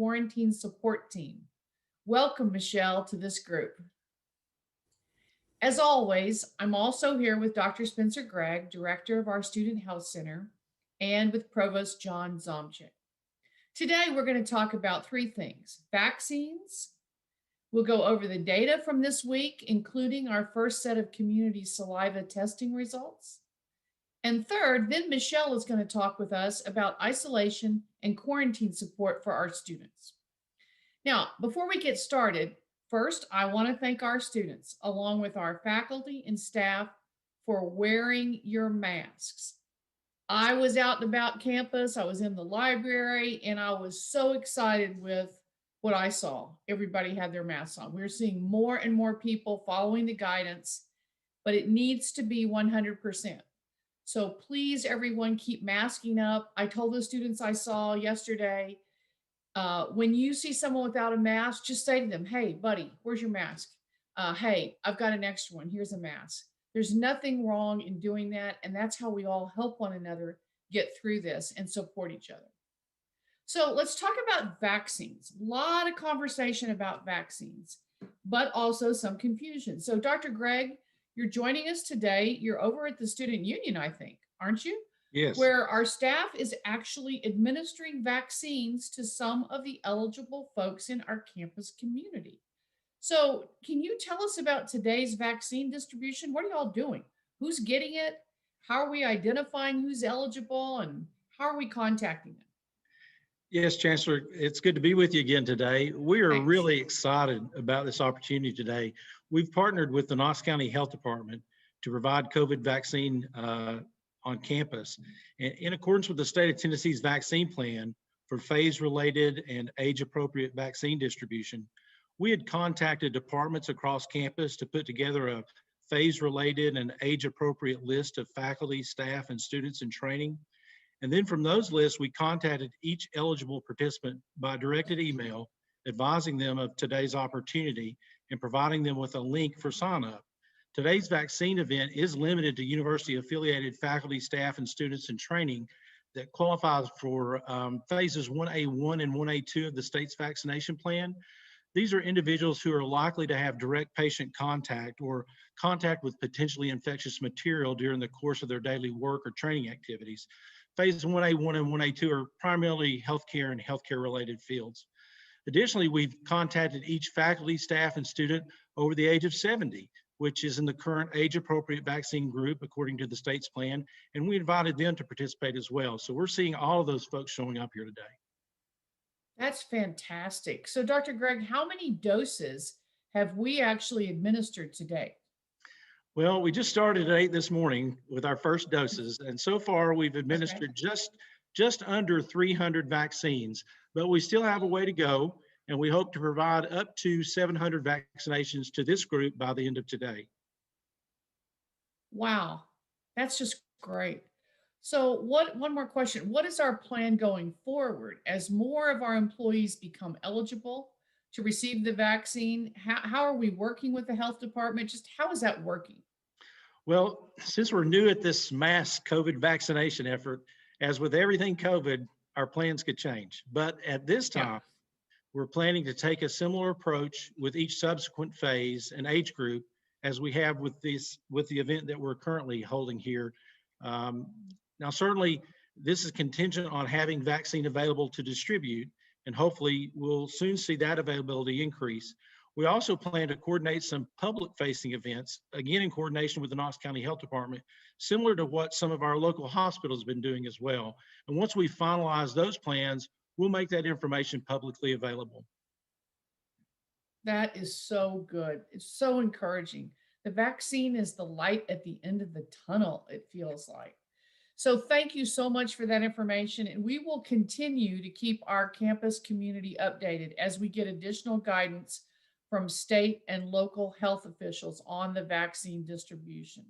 quarantine support team. Welcome, Michelle, to this group. As always, I'm also here with Dr. Spencer Gregg, Director of our Student Health Center, and with Provost John Zomchik. Today, we're going to talk about three things: vaccines. We'll go over the data from this week, including our first set of community saliva testing results. And third, then Michelle is going to talk with us about isolation and quarantine support for our students. Now, before we get started, first, I want to thank our students, along with our faculty and staff, for wearing your masks. I was out and about campus, I was in the library, and I was so excited with what I saw. Everybody had their masks on. We're seeing more and more people following the guidance, but it needs to be 100%. So please, everyone, keep masking up. I told the students I saw yesterday, when you see someone without a mask, just say to them, hey, buddy, where's your mask? Hey, I've got an extra one. Here's a mask. There's nothing wrong in doing that. And that's how we all help one another get through this and support each other. So let's talk about vaccines. A lot of conversation about vaccines, but also some confusion. So Dr. Gregg, you're joining us today. You're over at the Student Union, I think, aren't you? Yes. Where our staff is actually administering vaccines to some of the eligible folks in our campus community. So can you tell us about today's vaccine distribution? What are y'all doing? Who's getting it? How are we identifying who's eligible, and how are we contacting them? Yes, Chancellor, it's good to be with you again today. We are Thanks. really excited about this opportunity today. We've partnered with the Knox County Health Department to provide COVID vaccine on campus. And in accordance with the state of Tennessee's vaccine plan for phase-related and age-appropriate vaccine distribution, we had contacted departments across campus to put together a phase-related and age-appropriate list of faculty, staff, and students in training. And then from those lists, we contacted each eligible participant by directed email, advising them of today's opportunity and providing them with a link for sign-up. Today's vaccine event is limited to university-affiliated faculty, staff, and students in training that qualifies for phases 1A1 and 1A2 of the state's vaccination plan. These are individuals who are likely to have direct patient contact or contact with potentially infectious material during the course of their daily work or training activities. Phase 1A1 and 1A2 are primarily healthcare and healthcare-related fields. Additionally, we've contacted each faculty, staff, and student over the age of 70, which is in the current age-appropriate vaccine group according to the state's plan, and we invited them to participate as well. So we're seeing all of those folks showing up here today. That's fantastic. So Dr. Gregg, how many doses have we actually administered today? Well, we just started at 8 this morning with our first doses, and so far we've administered just under 300 vaccines, but we still have a way to go, and we hope to provide up to 700 vaccinations to this group by the end of today. Wow, that's just great. So one more question. What is our plan going forward as more of our employees become eligible to receive the vaccine? How are we working with the health department? Just how is that working? Well, since we're new at this mass COVID vaccination effort, as with everything COVID, our plans could change. But at this time, we're planning to take a similar approach with each subsequent phase and age group as we have with the event that we're currently holding here. Now, certainly, this is contingent on having vaccine available to distribute, and hopefully we'll soon see that availability increase. We also plan to coordinate some public-facing events, again in coordination with the Knox County Health Department, similar to what some of our local hospitals have been doing as well. And once we finalize those plans, we'll make that information publicly available. That is so good. It's so encouraging. The vaccine is the light at the end of the tunnel, it feels like. So thank you so much for that information, and we will continue to keep our campus community updated as we get additional guidance from state and local health officials on the vaccine distribution.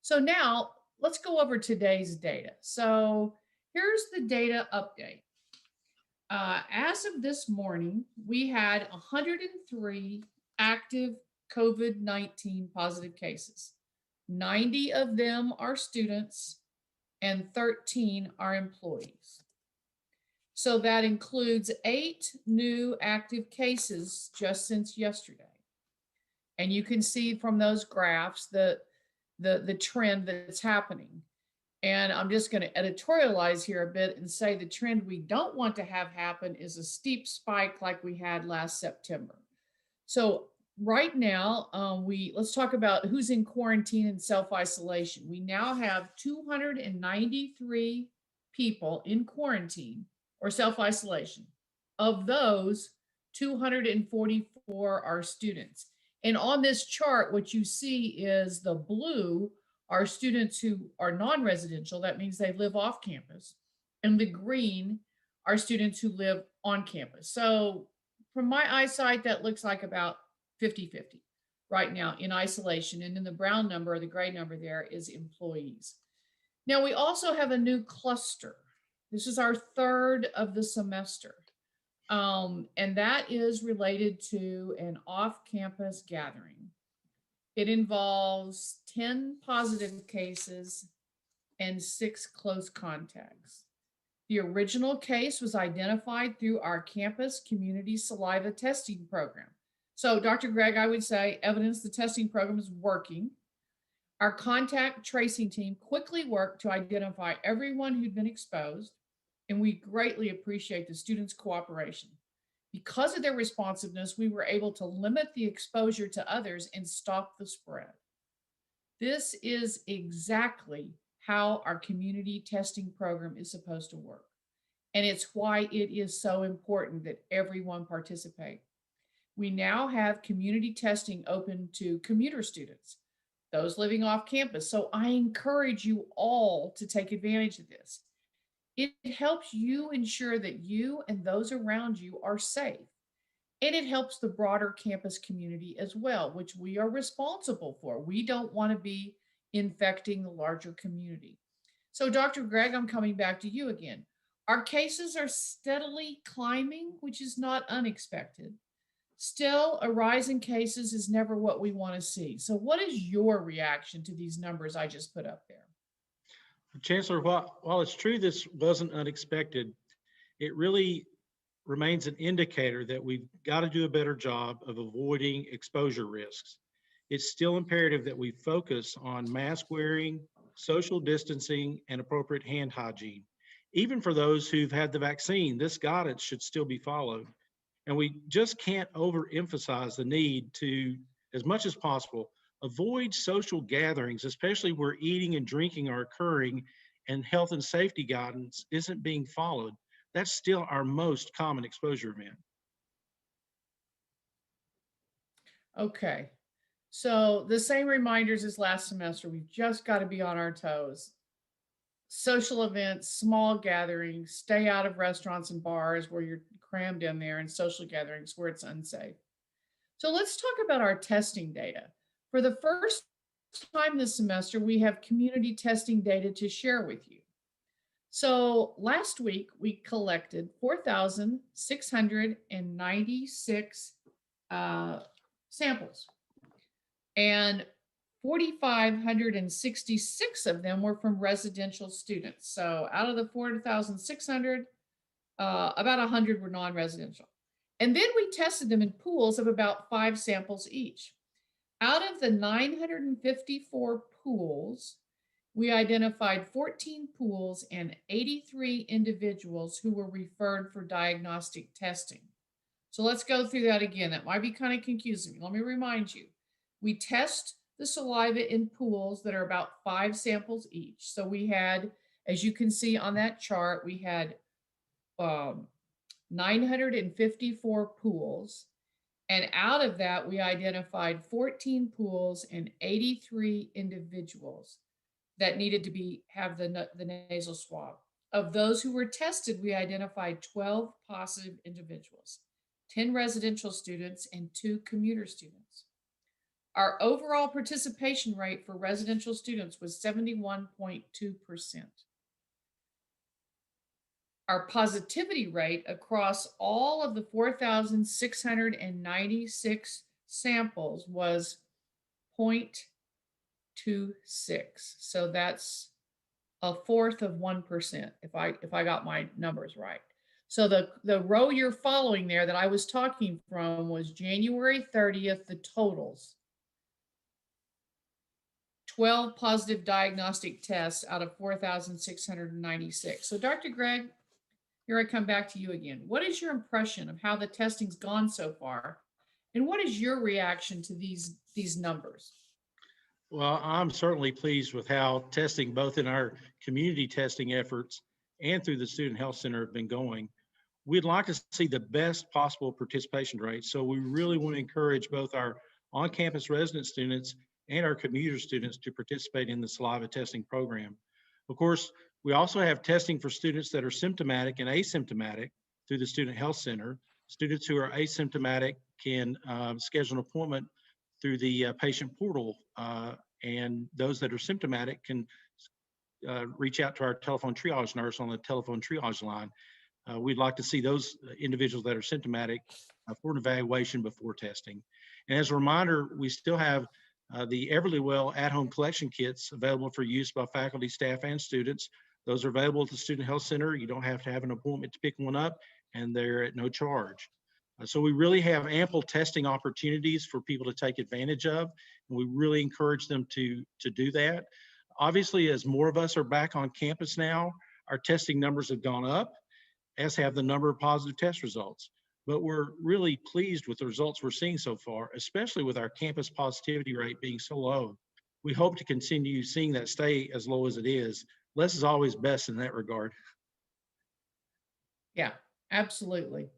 So now let's go over today's data. So here's the data update. As of this morning, we had 103 active COVID-19 positive cases. 90 of them are students and 13 are employees. So that includes 8 new active cases just since yesterday. And you can see from those graphs the trend that's happening. And I'm just going to editorialize here a bit and say the trend we don't want to have happen is a steep spike like we had last September. So right now, let's talk about who's in quarantine and self-isolation. We now have 293 people in quarantine or self-isolation. Of those, 244 are students. And on this chart, what you see is the blue are students who are non-residential. That means they live off campus. And the green are students who live on campus. So from my eyesight, that looks like about 50-50 right now in isolation. And then the brown number or the gray number there is employees. Now we also have a new cluster. This is our third of the semester. And that is related to an off-campus gathering. It involves 10 positive cases and 6 close contacts. The original case was identified through our campus community saliva testing program. So, Dr. Gregg, I would say evidence the testing program is working. Our contact tracing team quickly worked to identify everyone who'd been exposed, and we greatly appreciate the students' cooperation. Because of their responsiveness, we were able to limit the exposure to others and stop the spread. This is exactly how our community testing program is supposed to work. And it's why it is so important that everyone participate. We now have community testing open to commuter students, those living off campus. So I encourage you all to take advantage of this. It helps you ensure that you and those around you are safe. And it helps the broader campus community as well, which we are responsible for. We don't want to be infecting the larger community. So, Dr. Gregg, I'm coming back to you again. Our cases are steadily climbing, which is not unexpected. Still, a rise in cases is never what we want to see. So, what is your reaction to these numbers I just put up there? Chancellor, while it's true this wasn't unexpected, it really remains an indicator that we've got to do a better job of avoiding exposure risks. It's still imperative that we focus on mask wearing, social distancing, and appropriate hand hygiene. Even for those who've had the vaccine, this guidance should still be followed. And we just can't overemphasize the need to, as much as possible, avoid social gatherings, especially where eating and drinking are occurring and health and safety guidance isn't being followed. That's still our most common exposure event. Okay. So the same reminders as last semester. We've just got to be on our toes. Social events, small gatherings, stay out of restaurants and bars where you're crammed in there, and social gatherings where it's unsafe. So let's talk about our testing data. For the first time this semester, we have community testing data to share with you. So last week, we collected 4,696 samples, and 4,566 of them were from residential students. So out of the 4,600, about 100 were non-residential. And then we tested them in pools of about 5 samples each. Out of the 954 pools, we identified 14 pools and 83 individuals who were referred for diagnostic testing. So let's go through that again. That might be kind of confusing. Let me remind you. We test the saliva in pools that are about 5 samples each. So we had, as you can see on that chart, we had 954 pools. And out of that, we identified 14 pools and 83 individuals that needed to have the nasal swab. Of those who were tested, we identified 12 positive individuals, 10 residential students, and 2 commuter students. Our overall participation rate for residential students was 71.2%. Our positivity rate across all of the 4,696 samples was 0.26. So that's a fourth of 1%, if I got my numbers right. So the row you're following there that I was talking from was January 30th, the totals. 12 positive diagnostic tests out of 4,696. So Dr. Greg, here I come back to you again. What is your impression of how the testing's gone so far? And what is your reaction to these numbers? Well, I'm certainly pleased with how testing, both in our community testing efforts and through the Student Health Center, have been going. We'd like to see the best possible participation rate. So we really want to encourage both our on-campus resident students and our commuter students to participate in the saliva testing program. Of course, we also have testing for students that are symptomatic and asymptomatic through the Student Health Center. Students who are asymptomatic can schedule an appointment through the patient portal, and those that are symptomatic can reach out to our telephone triage nurse on the telephone triage line. We'd like to see those individuals that are symptomatic for an evaluation before testing. And as a reminder, we still have the Everlywell at-home collection kits available for use by faculty, staff, and students. Those are available at the Student Health Center. You don't have to have an appointment to pick one up, and they're at no charge. So we really have ample testing opportunities for people to take advantage of, and we really encourage them to do that. Obviously, as more of us are back on campus now, our testing numbers have gone up, as have the number of positive test results. But we're really pleased with the results we're seeing so far, especially with our campus positivity rate being so low. We hope to continue seeing that stay as low as it is. Less is always best in that regard. Yeah, absolutely.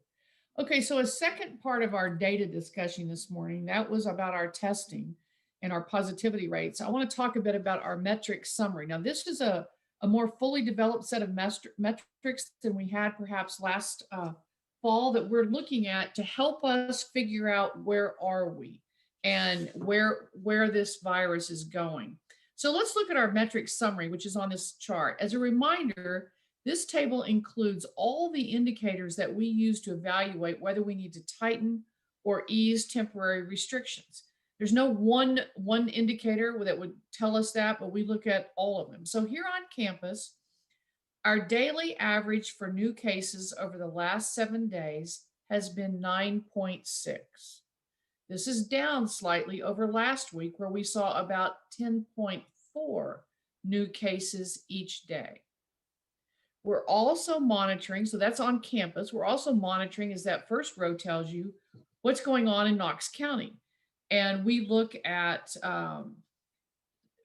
Okay, so a second part of our data discussion this morning, that was about our testing and our positivity rates. I want to talk a bit about our metrics summary. Now, this is a more fully developed set of metrics than we had perhaps last fall that we're looking at to help us figure out where are we and where this virus is going. So let's look at our metrics summary, which is on this chart. As a reminder, this table includes all the indicators that we use to evaluate whether we need to tighten or ease temporary restrictions. There's no one indicator that would tell us that, but we look at all of them. So here on campus, our daily average for new cases over the last 7 days has been 9.6. This is down slightly over last week, where we saw about 10.4 new cases each day. We're also monitoring, so that's on campus. We're also monitoring, as that first row tells you, what's going on in Knox County. And we look at,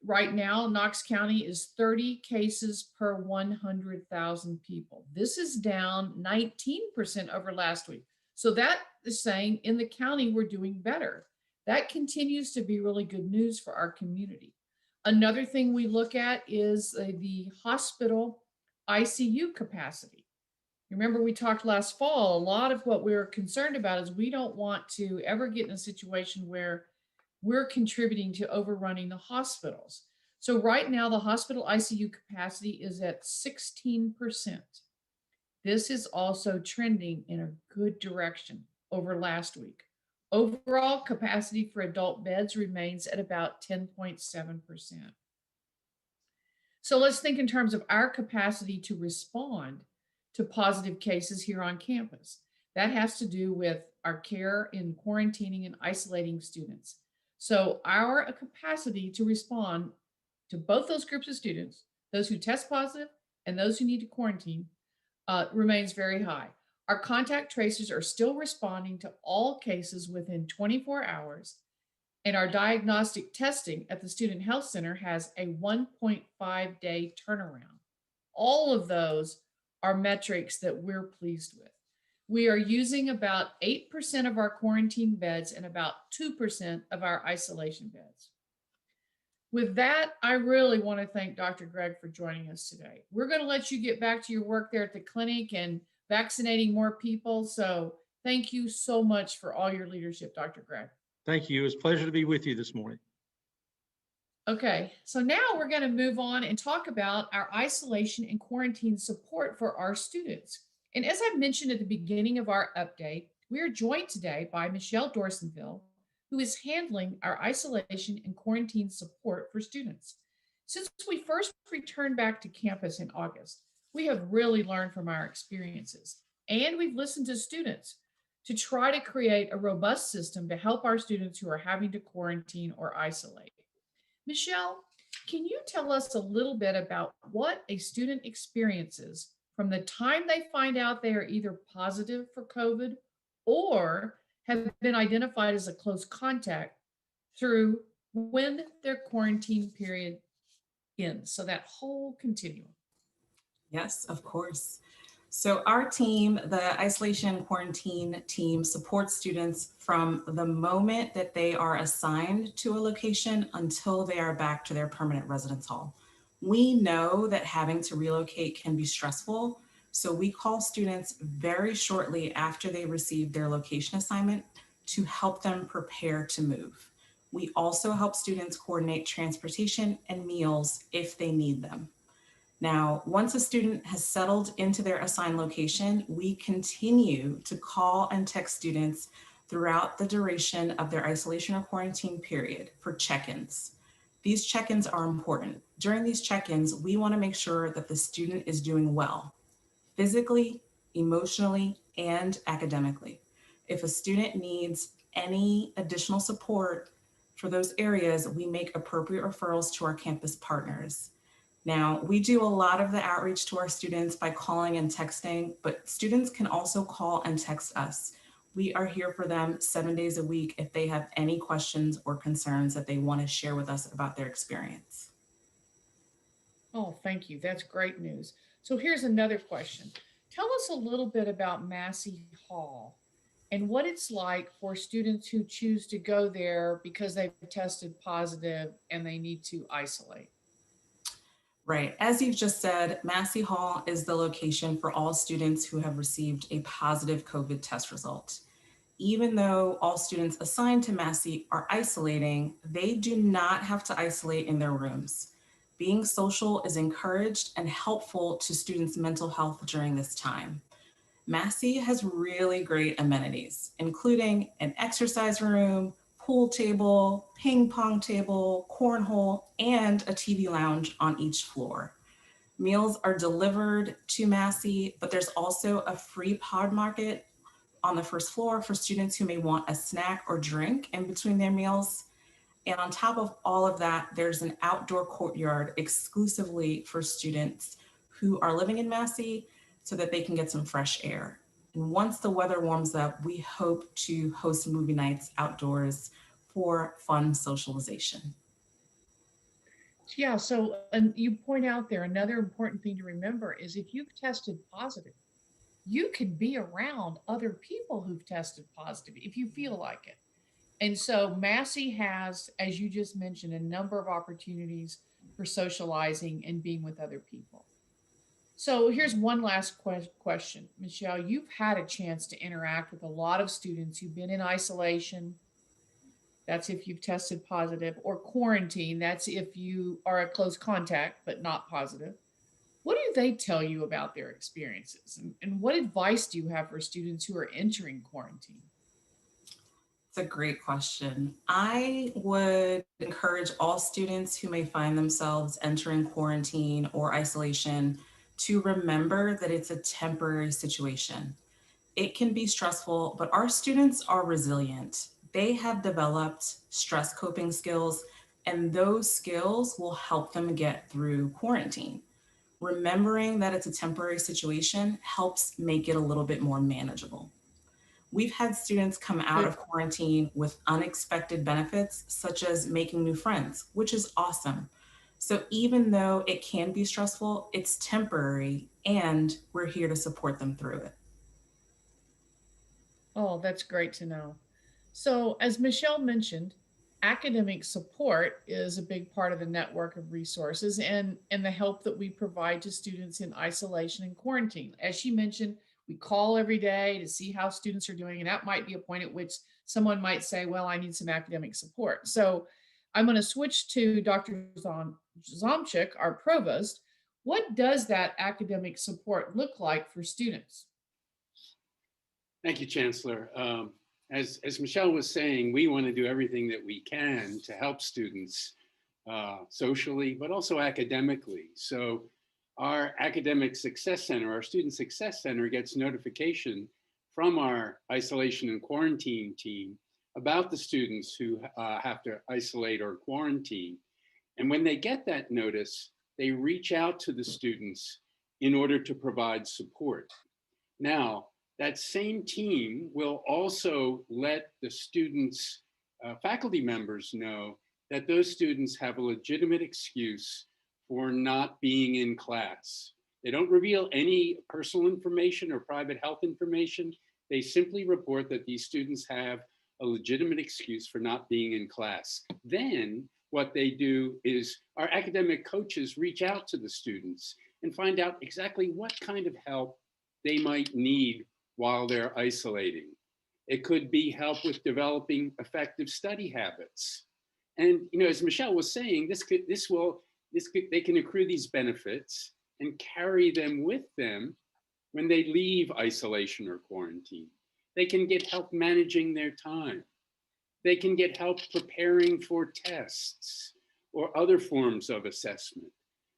right now, Knox County is 30 cases per 100,000 people. This is down 19% over last week. So that is saying in the county, we're doing better. That continues to be really good news for our community. Another thing we look at is the hospital ICU capacity. Remember, we talked last fall, a lot of what we're concerned about is we don't want to ever get in a situation where we're contributing to overrunning the hospitals. So right now, the hospital ICU capacity is at 16%. This is also trending in a good direction over last week. Overall capacity for adult beds remains at about 10.7%. So let's think in terms of our capacity to respond to positive cases here on campus. That has to do with our care in quarantining and isolating students. So our capacity to respond to both those groups of students, those who test positive and those who need to quarantine, remains very high. Our contact tracers are still responding to all cases within 24 hours, and our diagnostic testing at the Student Health Center has a 1.5-day turnaround. All of those are metrics that we're pleased with. We are using about 8% of our quarantine beds and about 2% of our isolation beds. With that, I really want to thank Dr. Greg for joining us today. We're going to let you get back to your work there at the clinic and vaccinating more people. So thank you so much for all your leadership, Dr. Greg. Thank you. It was a pleasure to be with you this morning. Okay, so now we're going to move on and talk about our isolation and quarantine support for our students. And as I mentioned at the beginning of our update, we are joined today by Michelle Dorsonville, who is handling our isolation and quarantine support for students. Since we first returned back to campus in August, we have really learned from our experiences. and we've listened to students to try to create a robust system to help our students who are having to quarantine or isolate. Michelle, can you tell us a little bit about what a student experiences from the time they find out they are either positive for COVID or have been identified as a close contact through when their quarantine period ends? So that whole continuum. Yes, of course. So our team, the isolation and quarantine team, supports students from the moment that they are assigned to a location until they are back to their permanent residence hall. We know that having to relocate can be stressful, so we call students very shortly after they receive their location assignment to help them prepare to move. We also help students coordinate transportation and meals if they need them. Now, once a student has settled into their assigned location, we continue to call and text students throughout the duration of their isolation or quarantine period for check-ins. These check-ins are important. During these check-ins, we want to make sure that the student is doing well, physically, emotionally, and academically. If a student needs any additional support for those areas, we make appropriate referrals to our campus partners. Now, we do a lot of the outreach to our students by calling and texting, but students can also call and text us. We are here for them 7 days a week if they have any questions or concerns that they want to share with us about their experience. Oh, thank you. That's great news. So here's another question. Tell us a little bit about Massey Hall and what it's like for students who choose to go there because they've tested positive and they need to isolate. Right. As you've just said, Massey Hall is the location for all students who have received a positive COVID test result. Even though all students assigned to Massey are isolating, they do not have to isolate in their rooms. Being social is encouraged and helpful to students' mental health during this time. Massey has really great amenities, including an exercise room, pool table, ping pong table, cornhole, and a TV lounge on each floor. Meals are delivered to Massey, but there's also a free pod market on the first floor for students who may want a snack or drink in between their meals. And on top of all of that, there's an outdoor courtyard exclusively for students who are living in Massey so that they can get some fresh air. And once the weather warms up, we hope to host movie nights outdoors for fun socialization. Yeah, so and you point out there another important thing to remember is if you've tested positive, you can be around other people who've tested positive if you feel like it. And so Massey has, as you just mentioned, a number of opportunities for socializing and being with other people. So here's one last question. Michelle, you've had a chance to interact with a lot of students who've been in isolation. That's if you've tested positive, or quarantine. That's if you are a close contact but not positive. What do they tell you about their experiences? And what advice do you have for students who are entering quarantine? It's a great question. I would encourage all students who may find themselves entering quarantine or isolation to remember that it's a temporary situation. It can be stressful, but our students are resilient. They have developed stress coping skills, and those skills will help them get through quarantine. Remembering that it's a temporary situation helps make it a little bit more manageable. We've had students come out Good. of quarantine with unexpected benefits, such as making new friends, which is awesome. So even though it can be stressful, it's temporary and we're here to support them through it. Oh, that's great to know. So, as Michelle mentioned, academic support is a big part of the network of resources and the help that we provide to students in isolation and quarantine. As she mentioned, we call every day to see how students are doing, and that might be a point at which someone might say, well, I need some academic support. So, I'm going to switch to Dr. Zomchik, our provost. What does that academic support look like for students? Thank you, Chancellor. As Michelle was saying, we want to do everything that we can to help students socially, but also academically. So our Academic Success Center, our Student Success Center, gets notification from our isolation and quarantine team about the students who have to isolate or quarantine. And when they get that notice, they reach out to the students in order to provide support. Now, that same team will also let the students, faculty members know that those students have a legitimate excuse for not being in class. They don't reveal any personal information or private health information. They simply report that these students have a legitimate excuse for not being in class. Then what they do is our academic coaches reach out to the students and find out exactly what kind of help they might need while they're isolating. It could be help with developing effective study habits. And as Michelle was saying, they can accrue these benefits and carry them with them when they leave isolation or quarantine. They can get help managing their time. They can get help preparing for tests or other forms of assessment.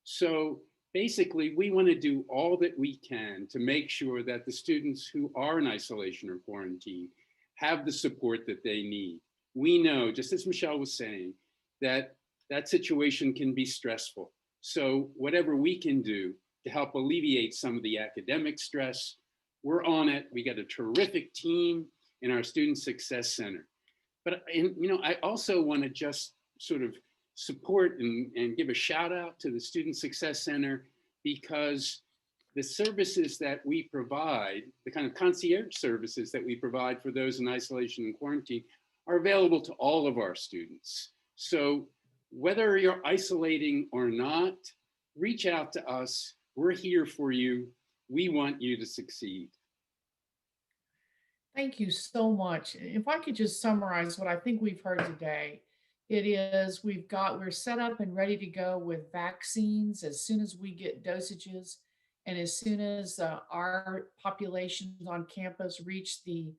So basically, we want to do all that we can to make sure that the students who are in isolation or quarantine have the support that they need. We know, just as Michelle was saying, that that situation can be stressful. So whatever we can do to help alleviate some of the academic stress, we're on it. We got a terrific team in our Student Success Center. But I also want to just sort of support and give a shout out to the Student Success Center, because the services that we provide, the kind of concierge services that we provide for those in isolation and quarantine, are available to all of our students. So whether you're isolating or not, reach out to us. We're here for you. We want you to succeed. Thank you so much. If I could just summarize what I think we've heard today, it is we're set up and ready to go with vaccines as soon as we get dosages and as soon as our populations on campus reach the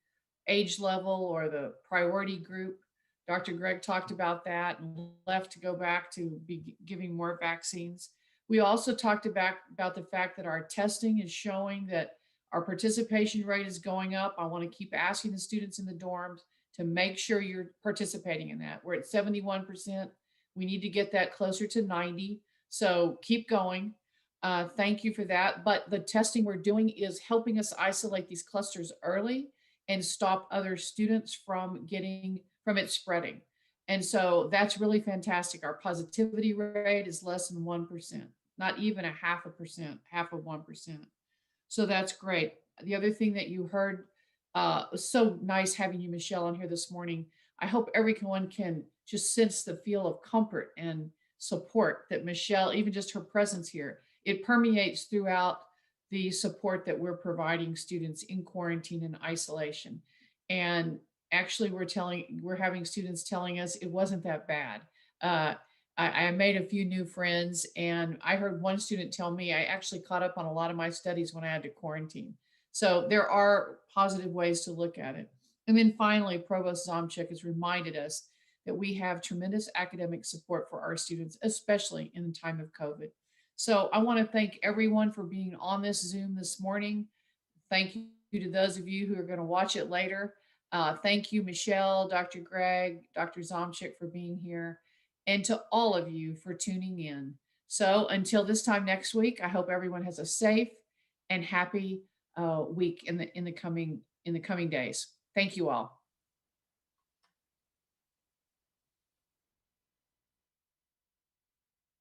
age level or the priority group. Dr. Greg talked about that and left to go back to be giving more vaccines. We also talked about the fact that our testing is showing that our participation rate is going up. I want to keep asking the students in the dorms to make sure you're participating in that. We're at 71%. We need to get that closer to 90. So keep going. Thank you for that. But the testing we're doing is helping us isolate these clusters early and stop other students from it spreading. And so that's really fantastic. Our positivity rate is less than 1%, not even a half of 1%. So that's great. The other thing that you heard, was so nice having you, Michelle, on here this morning. I hope everyone can just sense the feel of comfort and support that Michelle, even just her presence here, it permeates throughout the support that we're providing students in quarantine and isolation. And actually, we're having students telling us it wasn't that bad. I made a few new friends, and I heard one student tell me I actually caught up on a lot of my studies when I had to quarantine. So there are positive ways to look at it. And then finally, Provost Zomchik has reminded us that we have tremendous academic support for our students, especially in the time of COVID. So I want to thank everyone for being on this Zoom this morning. Thank you to those of you who are going to watch it later. Thank you, Michelle, Dr. Greg, Dr. Zomchik for being here, and to all of you for tuning in. So until this time next week, I hope everyone has a safe and happy week in the coming days. Thank you all.